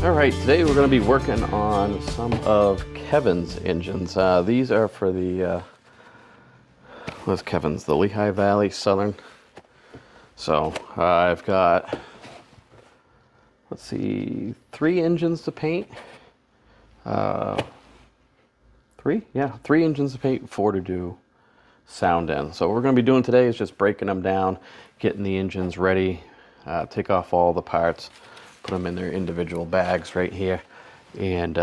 All right, today we're going to be working on some of Kevin's engines. These are for the, what's Kevin's? The Lehigh Valley Southern. So I've got, let's see, 3 engines to paint. 3? Yeah, 3 engines to paint, 4 to do sound in. So what we're going to be doing today is just breaking them down, getting the engines ready, take off all the parts, put them in their individual bags right here, and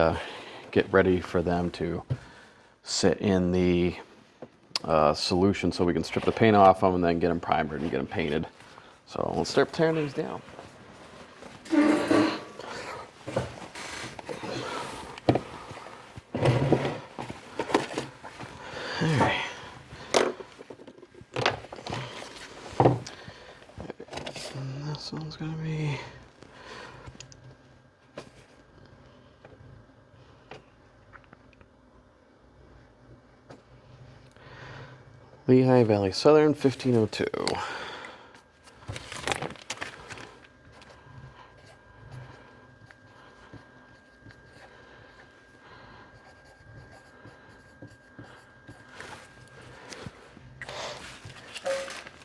get ready for them to sit in the solution so we can strip the paint off them and then get them primered and get them painted. So let's start tearing these down. All right. And this one's going to be Lehigh Valley Southern 1502.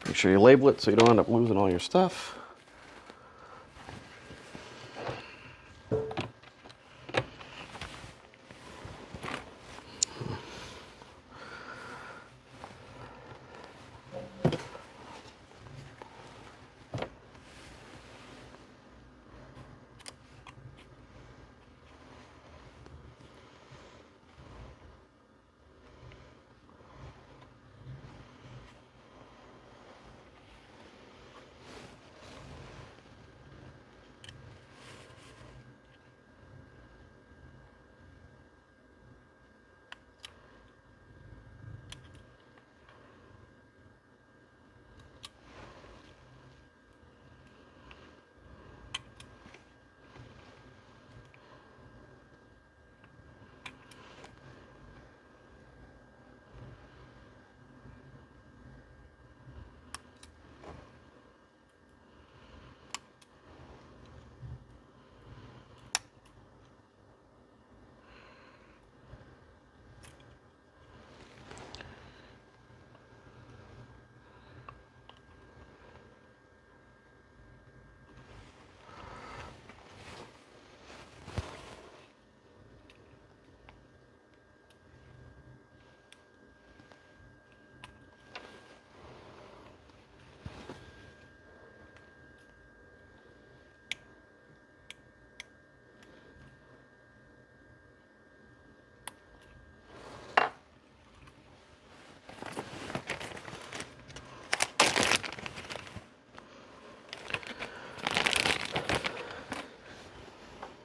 Make sure you label it so you don't end up losing all your stuff.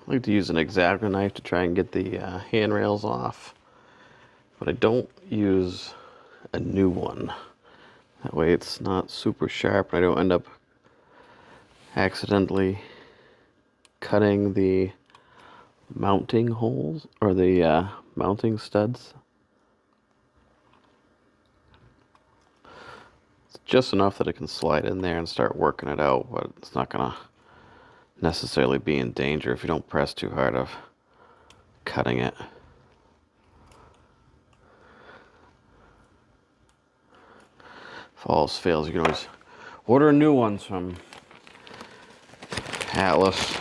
I like to use an X-Acto knife to try and get the handrails off, but I don't use a new one. That way it's not super sharp and I don't end up accidentally cutting the mounting holes or the mounting studs. It's just enough that it can slide in there and start working it out, but it's not gonna necessarily be in danger if you don't press too hard of cutting it. If all else fails, you can always order new ones from Atlas.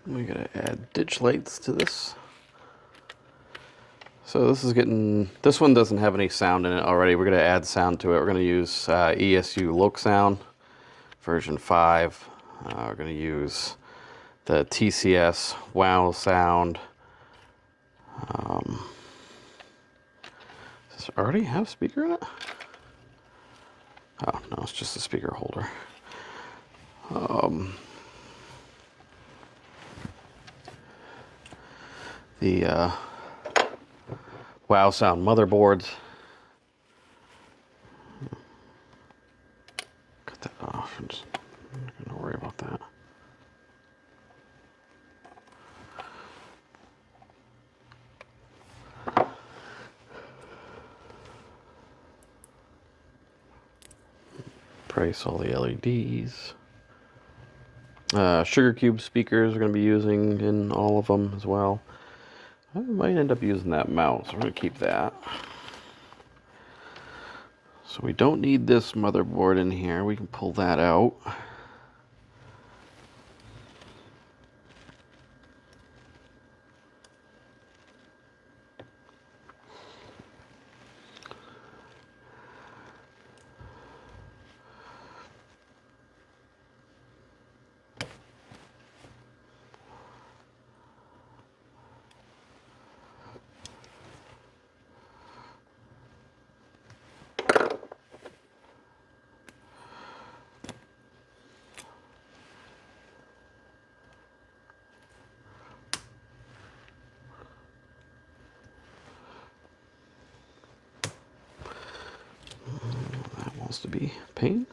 We gotta add ditch lights to this. So this one doesn't have any sound in it already. We're gonna add sound to it. We're gonna use ESU LokSound version 5. We're gonna use the TCS Wow Sound. Does it already have speaker in it? Oh, no, it's just a speaker holder. The Wow Sound motherboards. seconds. I'm not going to worry about that. Price all the LEDs. Sugar Cube speakers we're going to be using in all of them as well. I might end up using that mouse. We're going to keep that. So we don't need this motherboard in here. We can pull that out. That wants to be pain.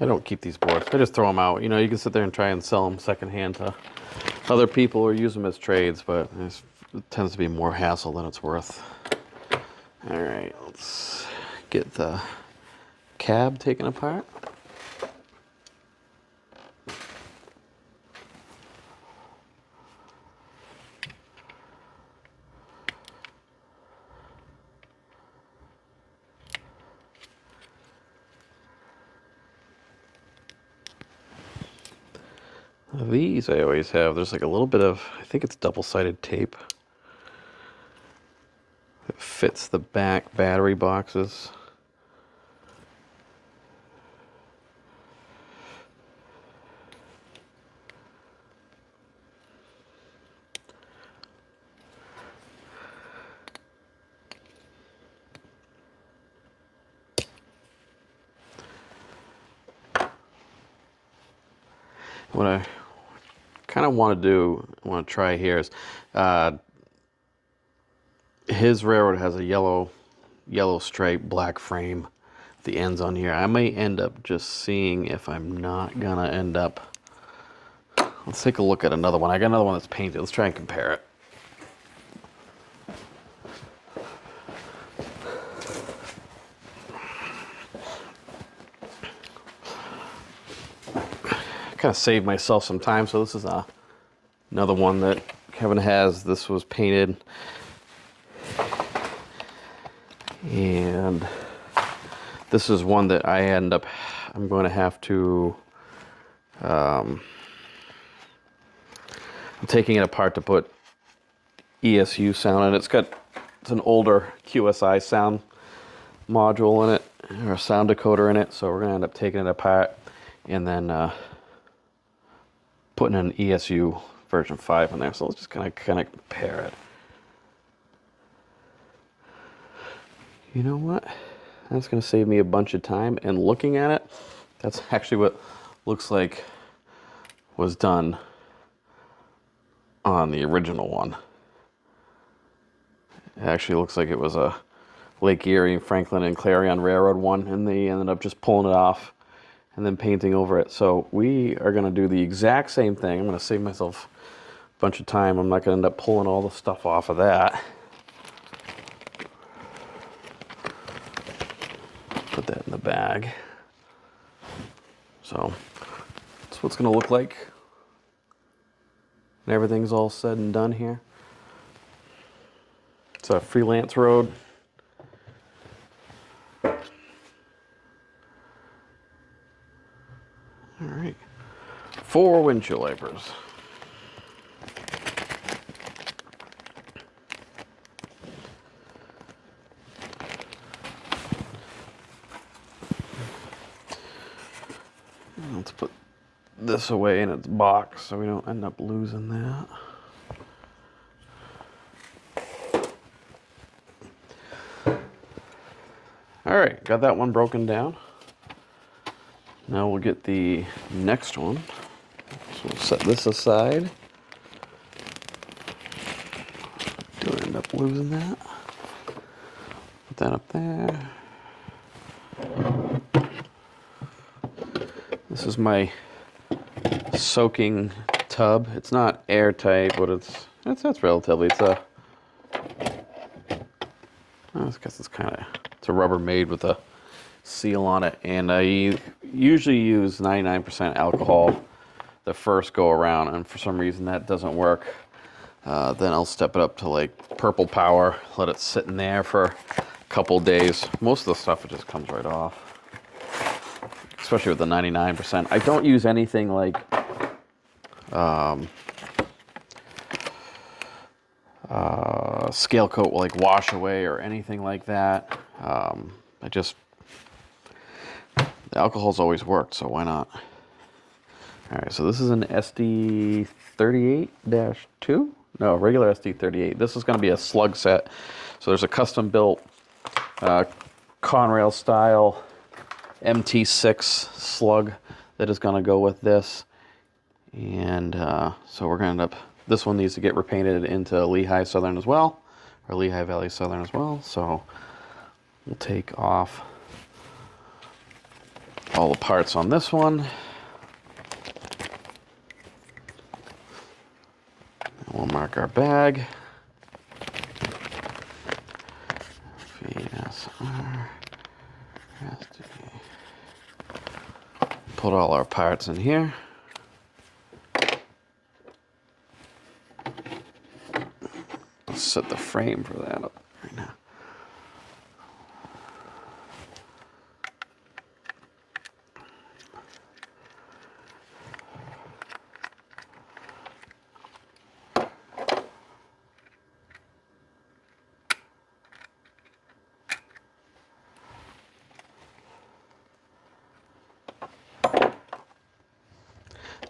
I don't keep these boards. I just throw them out. You know, you can sit there and try and sell them secondhand to other people or use them as trades, but it tends to be more hassle than it's worth. All right, let's get the cab taken apart. These I always have. There's like a little bit of, I think it's double-sided tape. It fits the back battery boxes. What I kind of want to try here is, his railroad has a yellow stripe, black frame, the ends on here. I may end up just seeing if I'm not gonna end up. Let's take a look at another one. I got another one that's painted. Let's try and compare it. Kind of saved myself some time. So this is another one that Kevin has. This was painted, and this is one that I'm going to have to, I'm taking it apart to put ESU sound in. It's an older QSI sound module in it, or a sound decoder in it. So we're going to end up taking it apart and then putting an ESU version 5 in there. So let's just kind of compare it. You know what? That's going to save me a bunch of time. And looking at it, that's actually what looks like was done on the original one. It actually looks like it was a Lake Erie, Franklin, and Clarion Railroad one, and they ended up just pulling it off and then painting over it. So we are going to do the exact same thing. I'm going to save myself a bunch of time. I'm not going to end up pulling all the stuff off of that. Put that in the bag. So that's what it's going to look like when everything's all said and done here. It's a freelance road. All right, 4 windshield wipers. this away in its box so we don't end up losing that. All right, got that one broken down. Now we'll get the next one. So we'll set this aside. Do I end up losing that? Put that up there. This is my soaking tub. It's not airtight, but it's relatively. I guess it's a Rubbermaid with a seal on it, and I usually use 99% alcohol the first go around, and for some reason that doesn't work. Then I'll step it up to like Purple Power, let it sit in there for a couple days. Most of the stuff, it just comes right off, especially with the 99%. I don't use anything like scale coat, like wash away or anything like that. The alcohol's always worked, so why not? All right, so this is an SD38-2? No, regular SD38. This is going to be a slug set. So there's a custom built Conrail style MT6 slug that is going to go with this. And so we're going to end up, this one needs to get repainted into Lehigh Southern as well, or Lehigh Valley Southern as well. So we'll take off all the parts on this one. And we'll mark our bag. VSR. Put all our parts in here. Let's set the frame for that up right now.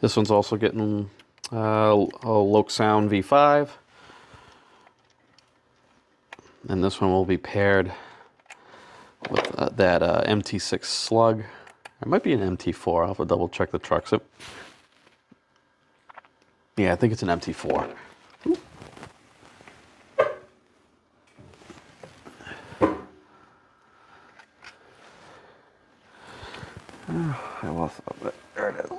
This one's also getting a LokSound V5. And this one will be paired with that MT6 slug. It might be an MT4. I'll have to double check the trucks. Yeah, I think it's an MT4. Oh, I lost a bit. There it is.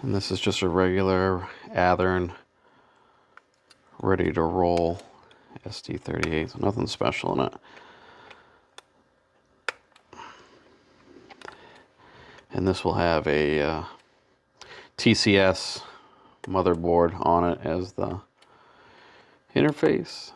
And this is just a regular Athearn ready to roll SD38, so nothing special in it. And this will have a TCS motherboard on it as the interface.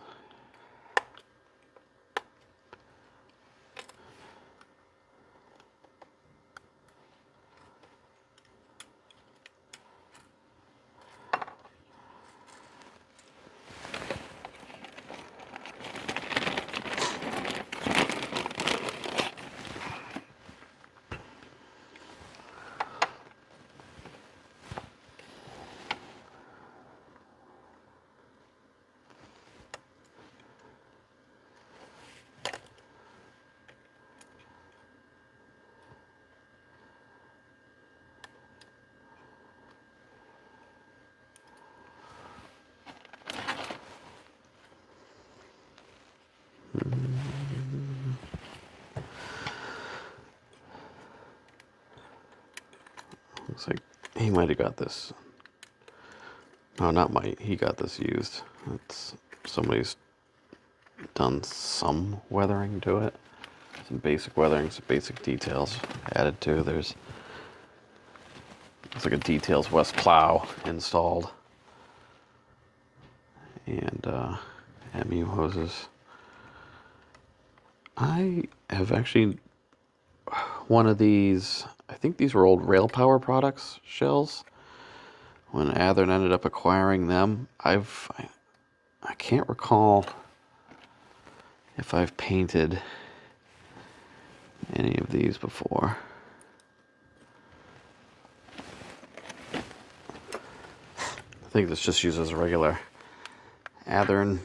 Looks like he might have got this. No, not might. He got this used. It's somebody's done some weathering to it. Some basic weathering, some basic details added to. There's it's like a Details West plow installed, and MU hoses. I have actually one of these, I think these were old Rail Power Products shells. When Athearn ended up acquiring them, I can't recall if I've painted any of these before. I think this just uses a regular Athearn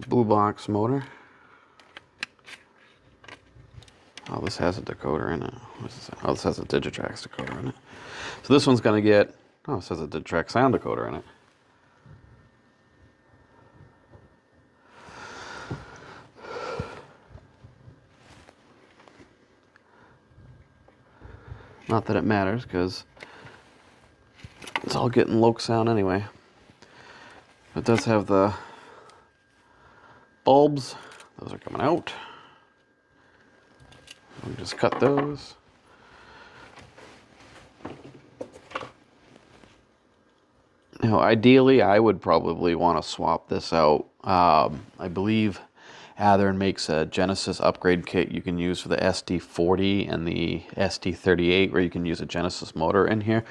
blue box motor. Oh, this has a decoder in it. What is this? Oh, this has a Digitrax decoder in it. So this one's going to get, oh, it says a Digitrax sound decoder in it. Not that it matters, because it's all getting LokSound anyway. It does have the bulbs. Those are coming out. We just cut those. Now, ideally, I would probably want to swap this out. I believe Athearn makes a Genesis upgrade kit you can use for the SD40 and the SD38, where you can use a Genesis motor in here.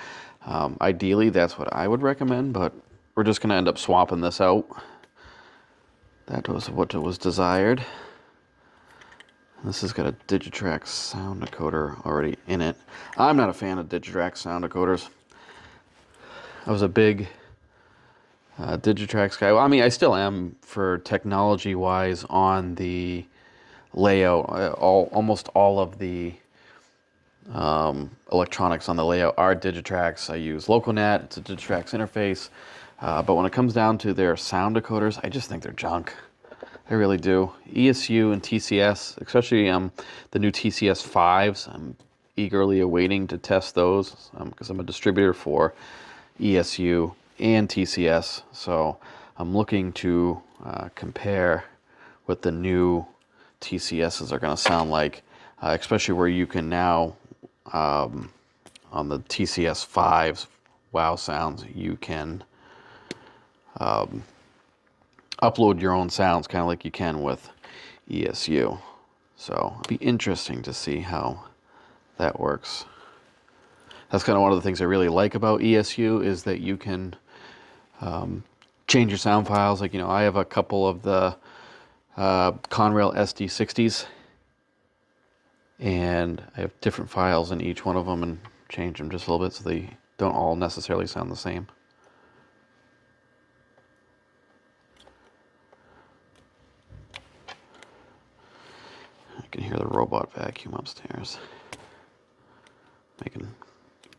Ideally, that's what I would recommend, but we're just going to end up swapping this out. That was what was desired. This has got a Digitrax sound decoder already in it. I'm not a fan of Digitrax sound decoders. I was a big Digitrax guy. Well, I mean, I still am for technology-wise on the layout. Almost all of the electronics on the layout are Digitrax. I use LocalNet. It's a Digitrax interface. But when it comes down to their sound decoders, I just think they're junk. I really do. ESU and TCS, especially the new TCS 5s, I'm eagerly awaiting to test those because I'm a distributor for ESU and TCS. So I'm looking to compare what the new TCSs are going to sound like, especially where you can now, on the TCS 5s, wow sounds, you can upload your own sounds kind of like you can with ESU. So it'll be interesting to see how that works. That's kind of one of the things I really like about ESU is that you can change your sound files. Like, you know, I have a couple of the Conrail SD60s, and I have different files in each one of them and change them just a little bit so they don't all necessarily sound the same. I can hear the robot vacuum upstairs making a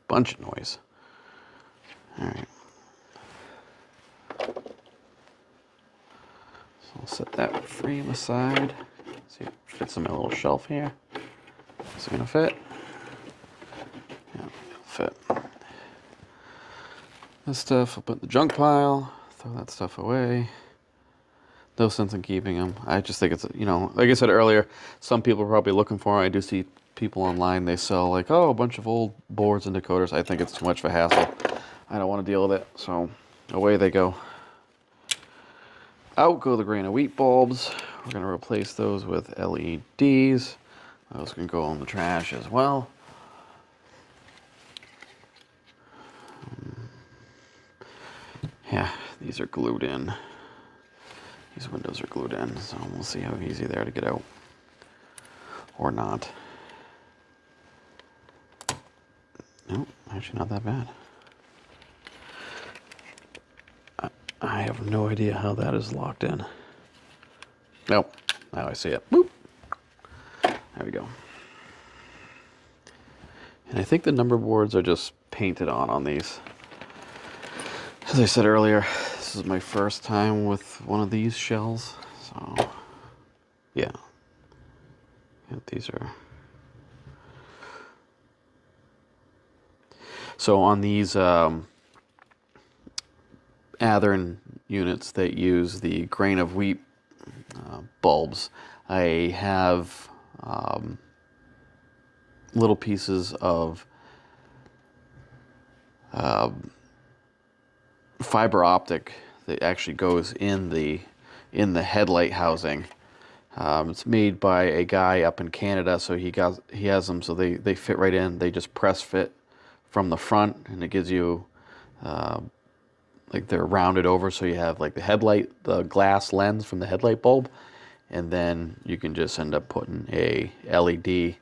bunch of noise. All right. So I'll set that frame aside. See if it fits in my little shelf here. Is it gonna fit? Yeah, it'll fit. This stuff I'll put in the junk pile, throw that stuff away. No sense in keeping them. I just think it's, you know, like I said earlier, some people are probably looking for them. I do see people online, they sell like, oh, a bunch of old boards and decoders. I think it's too much of a hassle. I don't want to deal with it, so away they go. Out go the grain of wheat bulbs. We're going to replace those with LEDs. Those can go in the trash as well. Yeah, these are glued in. These windows are glued in, so we'll see how easy they are to get out. Or not. Nope, actually not that bad. I have no idea how that is locked in. Nope, now I see it. Boop. There we go. And I think the number boards are just painted on these. As I said earlier, this is my first time with one of these shells, so yeah. These are. So on these Athearn units that use the grain of wheat bulbs, I have little pieces of fiber optic that actually goes in the headlight housing It's made by a guy up in Canada, so he has them so they fit right in. They just press fit from the front, and it gives you like they're rounded over, so you have like the glass lens from the headlight bulb, and then you can just end up putting a LED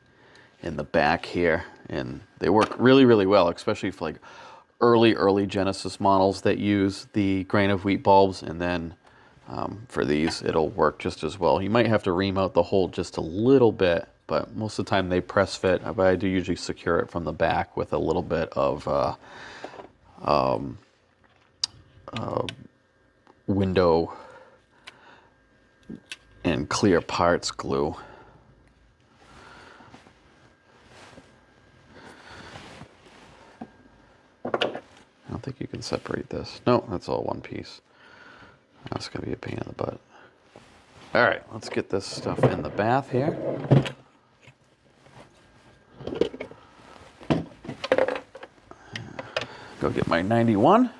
in the back here, and they work really, really well, especially for like early Genesis models that use the grain of wheat bulbs, and then for these, it'll work just as well. You might have to ream out the hole just a little bit, but most of the time they press fit. But I do usually secure it from the back with a little bit of window and clear parts glue. I don't think you can separate this. No, that's all one piece. That's going to be a pain in the butt. All right, let's get this stuff in the bath here. Go get my 91.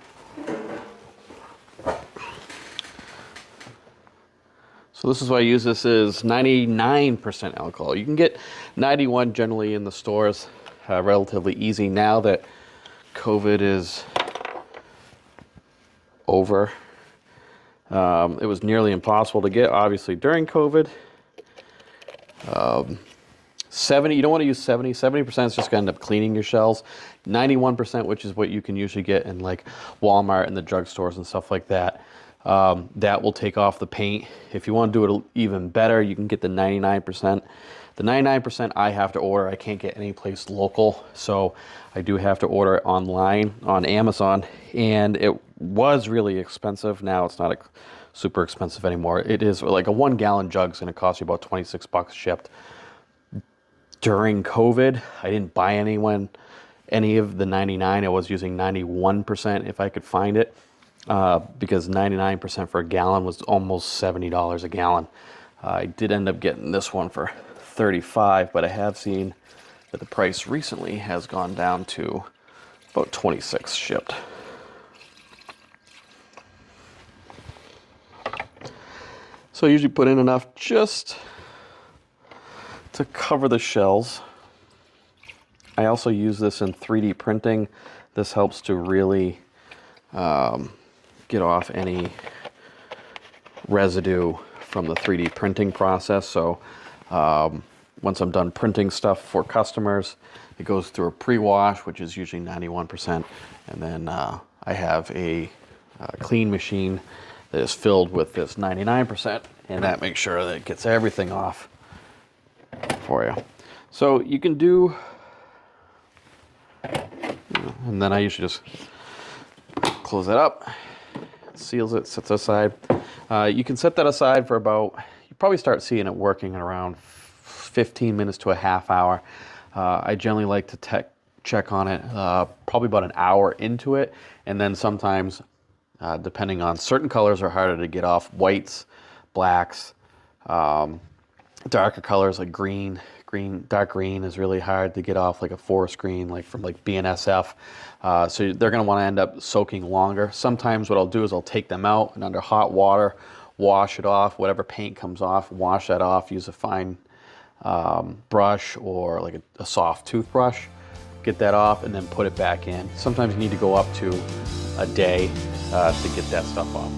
So this is why I use this is 99% alcohol. You can get 91 generally in the stores, relatively easy now that COVID is over. It was nearly impossible to get, obviously, during COVID. 70, you don't want to use 70. 70% is just going to end up cleaning your shells. 91%, which is what you can usually get in like Walmart and the drugstores and stuff like that, that will take off the paint. If you want to do it even better, you can get the 99%. The 99% I have to order. I can't get any place local, so I do have to order it online on Amazon, and it was really expensive. Now it's not super expensive anymore. It is like a 1 gallon jug is going to cost you about 26 bucks shipped. During COVID, I didn't buy any of the 99. I was using 91% if I could find it, because 99% for a gallon was almost $70 a gallon. I did end up getting this one for $35, but I have seen that the price recently has gone down to about $26 shipped. So I usually put in enough just to cover the shells. I also use this in 3D printing. This helps to really get off any residue from the 3D printing process. So once I'm done printing stuff for customers, it goes through a pre-wash, which is usually 91%, and then I have a clean machine that is filled with this 99%, and that makes sure that it gets everything off for you. So you can do, and then I usually just close it up, seals it, sets it aside. You can set that aside for about, you probably start seeing it working in around 15 minutes to a half hour. I generally like to check on it probably about an hour into it, and then sometimes, depending on certain colors are harder to get off, whites, blacks, darker colors like green, dark green is really hard to get off, like a forest green, like from like BNSF. So they're going to want to end up soaking longer. Sometimes what I'll do is I'll take them out and under hot water, wash it off, whatever paint comes off, wash that off, use a fine brush or like a soft toothbrush, get that off, and then put it back in. Sometimes you need to go up to a day to get that stuff off.